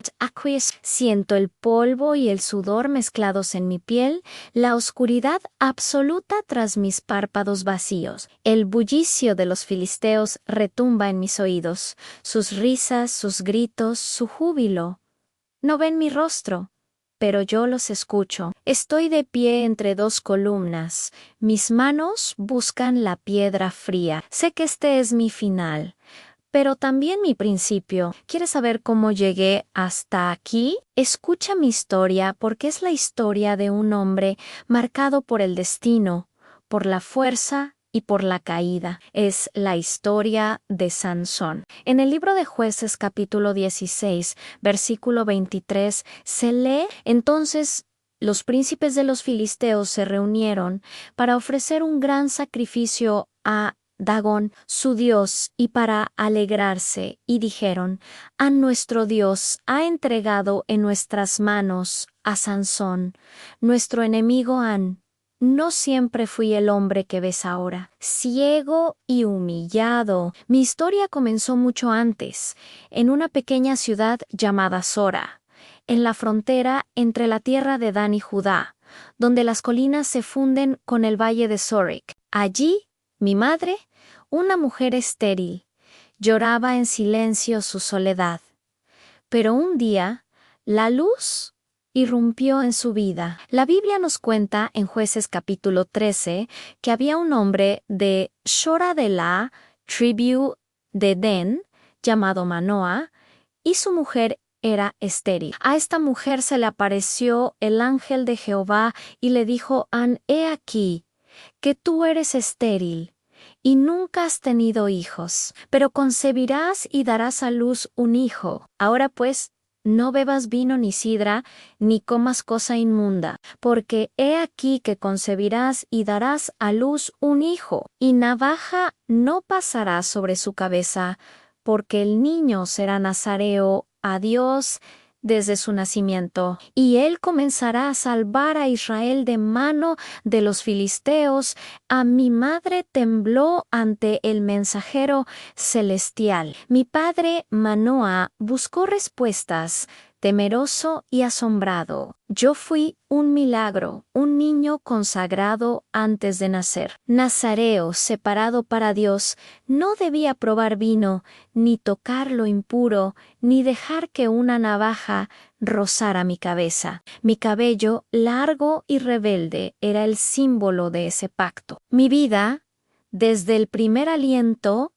Wet aqueous. Siento el polvo y el sudor mezclados en mi piel, la oscuridad absoluta tras mis párpados vacíos. El bullicio de los filisteos retumba en mis oídos, sus risas, sus gritos, su júbilo. No ven mi rostro, pero yo los escucho. Estoy de pie entre dos columnas. Mis manos buscan la piedra fría. Sé que este es mi final, pero también mi principio. ¿Quieres saber cómo llegué hasta aquí? Escucha mi historia porque es la historia de un hombre marcado por el destino, por la fuerza y por la caída. Es la historia de Sansón. En el libro de Jueces capítulo 16, versículo 23, se lee: entonces los príncipes de los filisteos se reunieron para ofrecer un gran sacrificio a Dagón, su dios, y para alegrarse, y dijeron: a nuestro Dios ha entregado en nuestras manos a Sansón, nuestro enemigo Han. No siempre fui el hombre que ves ahora, ciego y humillado. Mi historia comenzó mucho antes, en una pequeña ciudad llamada Sora, en la frontera entre la tierra de Dan y Judá, donde las colinas se funden con el valle de Sorek. Allí, mi madre, una mujer estéril, lloraba en silencio su soledad. Pero un día, la luz irrumpió en su vida. La Biblia nos cuenta en Jueces capítulo 13 que había un hombre de Shora de la tribu de Den, llamado Manoah, y su mujer era estéril. A esta mujer se le apareció el ángel de Jehová y le dijo: he aquí, que tú eres estéril y nunca has tenido hijos, pero concebirás y darás a luz un hijo. Ahora pues, no bebas vino ni sidra, ni comas cosa inmunda, porque he aquí que concebirás y darás a luz un hijo, y navaja no pasará sobre su cabeza, porque el niño será nazareo a Dios desde su nacimiento, y él comenzará a salvar a Israel de mano de los filisteos. A mi madre tembló ante el mensajero celestial. Mi padre Manoah buscó respuestas, temeroso y asombrado. Yo fui un milagro, un niño consagrado antes de nacer. Nazareo, separado para Dios, no debía probar vino, ni tocar lo impuro, ni dejar que una navaja rozara mi cabeza. Mi cabello, largo y rebelde, era el símbolo de ese pacto. Mi vida, desde el primer aliento,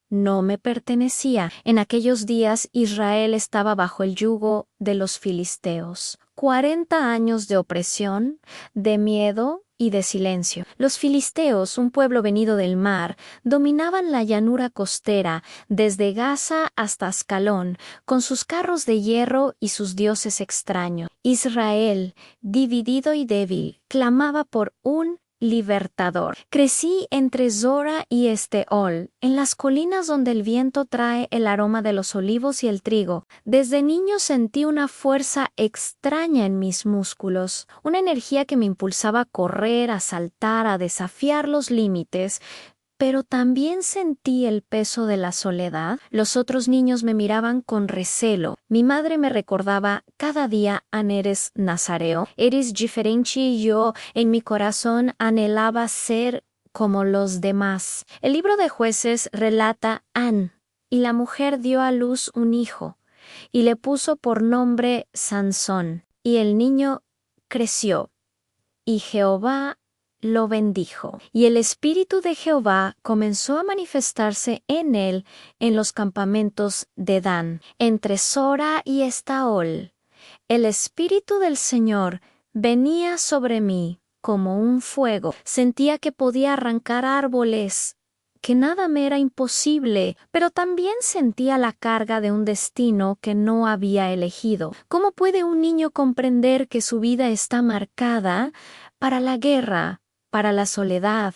no me pertenecía. En aquellos días Israel estaba bajo el yugo de los filisteos. 40 años de opresión, de miedo y de silencio. Los filisteos, un pueblo venido del mar, dominaban la llanura costera desde Gaza hasta Ascalón, con sus carros de hierro y sus dioses extraños. Israel, dividido y débil, clamaba por un libertador. Crecí entre Zora y Esteol, en las colinas donde el viento trae el aroma de los olivos y el trigo. Desde niño sentí una fuerza extraña en mis músculos, una energía que me impulsaba a correr, a saltar, a desafiar los límites. Pero también sentí el peso de la soledad. Los otros niños me miraban con recelo. Mi madre me recordaba cada día: eres nazareo, eres diferente, y yo en mi corazón anhelaba ser como los demás. El libro de Jueces relata y la mujer dio a luz un hijo, y le puso por nombre Sansón, y el niño creció, y Jehová lo bendijo. Y el espíritu de Jehová comenzó a manifestarse en él en los campamentos de Dan, entre Sora y Estaol. El espíritu del Señor venía sobre mí como un fuego. Sentía que podía arrancar árboles, que nada me era imposible, pero también sentía la carga de un destino que no había elegido. ¿Cómo puede un niño comprender que su vida está marcada para la guerra, para la soledad,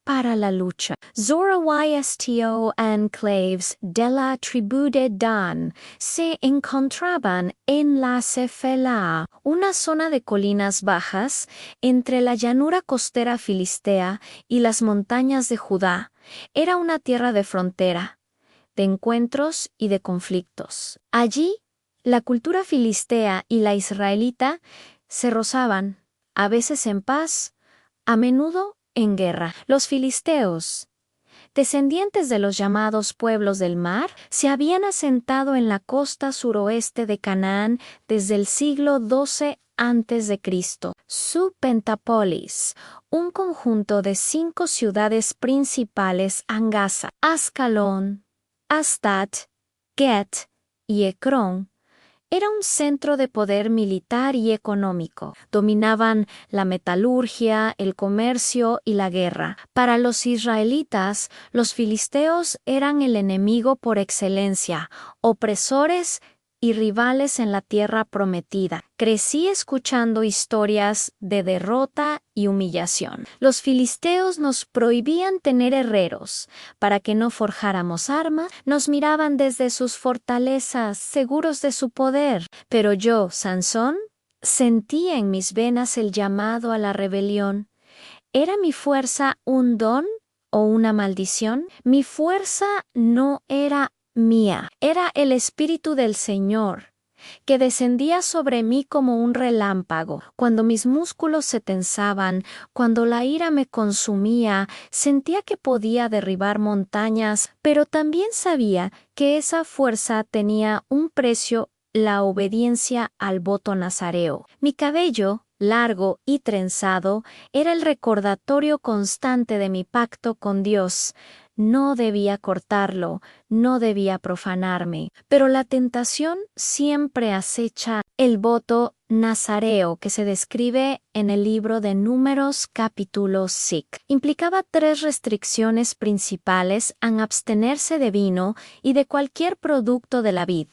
para la lucha? Zora Ysto enclaves de la tribu de Dan se encontraban en la Cefela, una zona de colinas bajas entre la llanura costera filistea y las montañas de Judá. Era una tierra de frontera, de encuentros y de conflictos. Allí, La cultura filistea y la israelita se rozaban, a veces en paz, a menudo en guerra. Los filisteos, descendientes de los llamados pueblos del mar, se habían asentado en la costa suroeste de Canaán desde el siglo XII a.C. Su Pentápolis, un conjunto de 5 ciudades principales en Gaza, Ascalón, Astat, Get y Ecrón, era un centro de poder militar y económico. Dominaban la metalurgia, el comercio y la guerra. Para los israelitas, los filisteos eran el enemigo por excelencia, opresores y rivales en la tierra prometida. Crecí escuchando historias de derrota y humillación. Los filisteos nos prohibían tener herreros para que no forjáramos armas, nos miraban desde sus fortalezas, seguros de su poder. Pero yo, Sansón, sentía en mis venas el llamado a la rebelión. ¿Era mi fuerza un don o una maldición? Mi fuerza no era mía, era el Espíritu del Señor, que descendía sobre mí como un relámpago. Cuando mis músculos se tensaban, cuando la ira me consumía, sentía que podía derribar montañas, pero también sabía que esa fuerza tenía un precio: la obediencia al voto nazareo. Mi cabello, largo y trenzado, era el recordatorio constante de mi pacto con Dios. No debía cortarlo, no debía profanarme, pero la tentación siempre acecha. El voto nazareo, que se describe en el libro de Números capítulo 6, implicaba 3 restricciones principales en abstenerse de vino y de cualquier producto de la vid: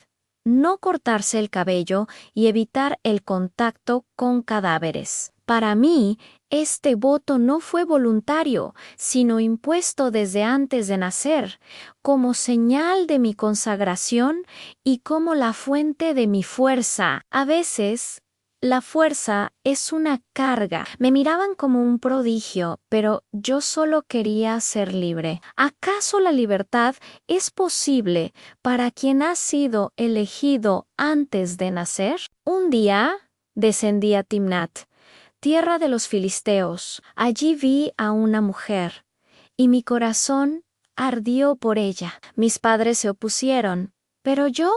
no cortarse el cabello y evitar el contacto con cadáveres. Para mí, este voto no fue voluntario, sino impuesto desde antes de nacer, como señal de mi consagración y como la fuente de mi fuerza. A veces, la fuerza es una carga. Me miraban como un prodigio, pero yo solo quería ser libre. ¿Acaso la libertad es posible para quien ha sido elegido antes de nacer? Un día descendí a Timnat, tierra de los filisteos. Allí vi a una mujer, y mi corazón ardió por ella. Mis padres se opusieron, pero yo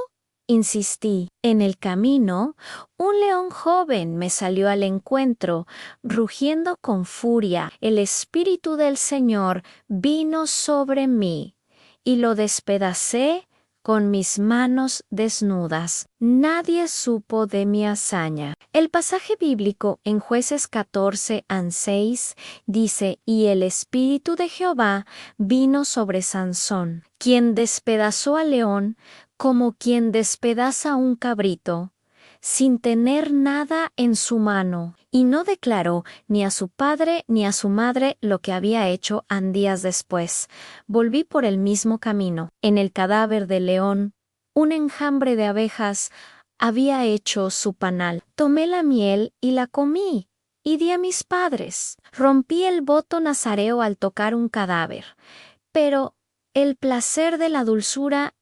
insistí. En el camino, un león joven me salió al encuentro, rugiendo con furia. El Espíritu del Señor vino sobre mí, y lo despedacé con mis manos desnudas. Nadie supo de mi hazaña. El pasaje bíblico en Jueces 14:6 dice: y el Espíritu de Jehová vino sobre Sansón, quien despedazó al león como quien despedaza un cabrito, sin tener nada en su mano, y no declaró ni a su padre ni a su madre lo que había hecho días después. Volví por el mismo camino. En el cadáver del león, un enjambre de abejas había hecho su panal. Tomé la miel y la comí, y di a mis padres. Rompí el voto nazareo al tocar un cadáver, pero el placer de la dulzura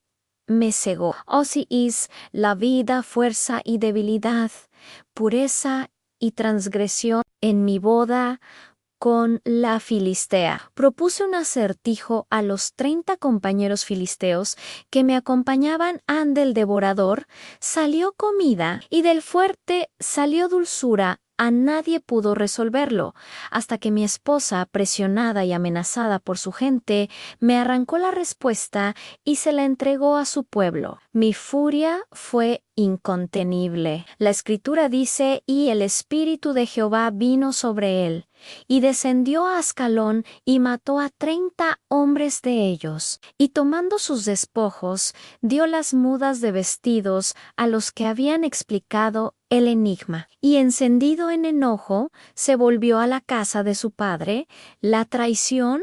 me cegó. Osiís, la vida, fuerza y debilidad, pureza y transgresión. En mi boda con la filistea, propuse un acertijo a los 30 compañeros filisteos que me acompañaban. Del devorador salió comida y del fuerte salió dulzura. A nadie pudo resolverlo, hasta que mi esposa, presionada y amenazada por su gente, me arrancó la respuesta y se la entregó a su pueblo. Mi furia fue incontenible. La Escritura dice: y el Espíritu de Jehová vino sobre él, y descendió a Ascalón y mató a 30 hombres de ellos, y tomando sus despojos, dio las mudas de vestidos a los que habían explicado el enigma, y encendido en enojo, se volvió a la casa de su padre. La traición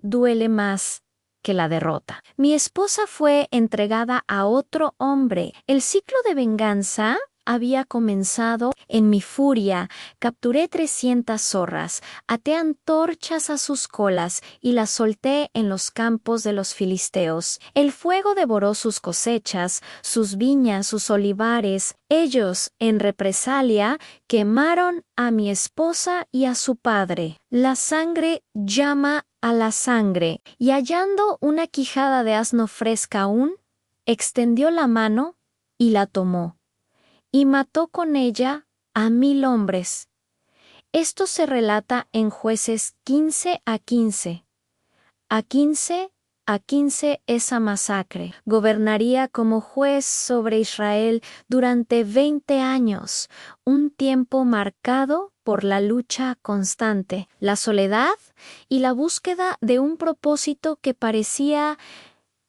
duele más que la derrota. Mi esposa fue entregada a otro hombre. El ciclo de venganza había comenzado. En mi furia, capturé 300 zorras, até antorchas a sus colas y las solté en los campos de los filisteos. El fuego devoró sus cosechas, sus viñas, sus olivares. Ellos, en represalia, quemaron a mi esposa y a su padre. La sangre llama a la sangre, y hallando una quijada de asno fresca aún, extendió la mano y la tomó, y mató con ella a 1000 hombres. Esto se relata en Jueces 15:15. A 15 esa masacre. Gobernaría como juez sobre Israel durante 20 años, un tiempo marcado por la lucha constante, la soledad y la búsqueda de un propósito que parecía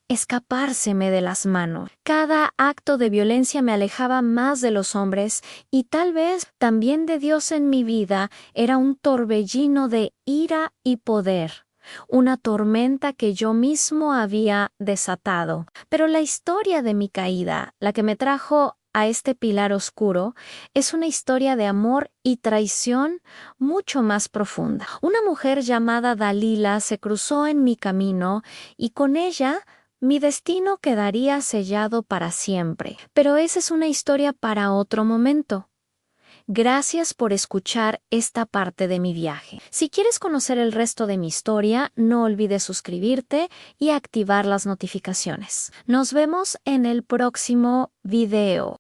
escapárseme de las manos. Cada acto de violencia me alejaba más de los hombres y tal vez también de Dios en mi vida. Era un torbellino de ira y poder, una tormenta que yo mismo había desatado. Pero la historia de mi caída, la que me trajo a este pilar oscuro, es una historia de amor y traición mucho más profunda. Una mujer llamada Dalila se cruzó en mi camino y con ella mi destino quedaría sellado para siempre. Pero esa es una historia para otro momento. Gracias por escuchar esta parte de mi viaje. Si quieres conocer el resto de mi historia, no olvides suscribirte y activar las notificaciones. Nos vemos en el próximo video.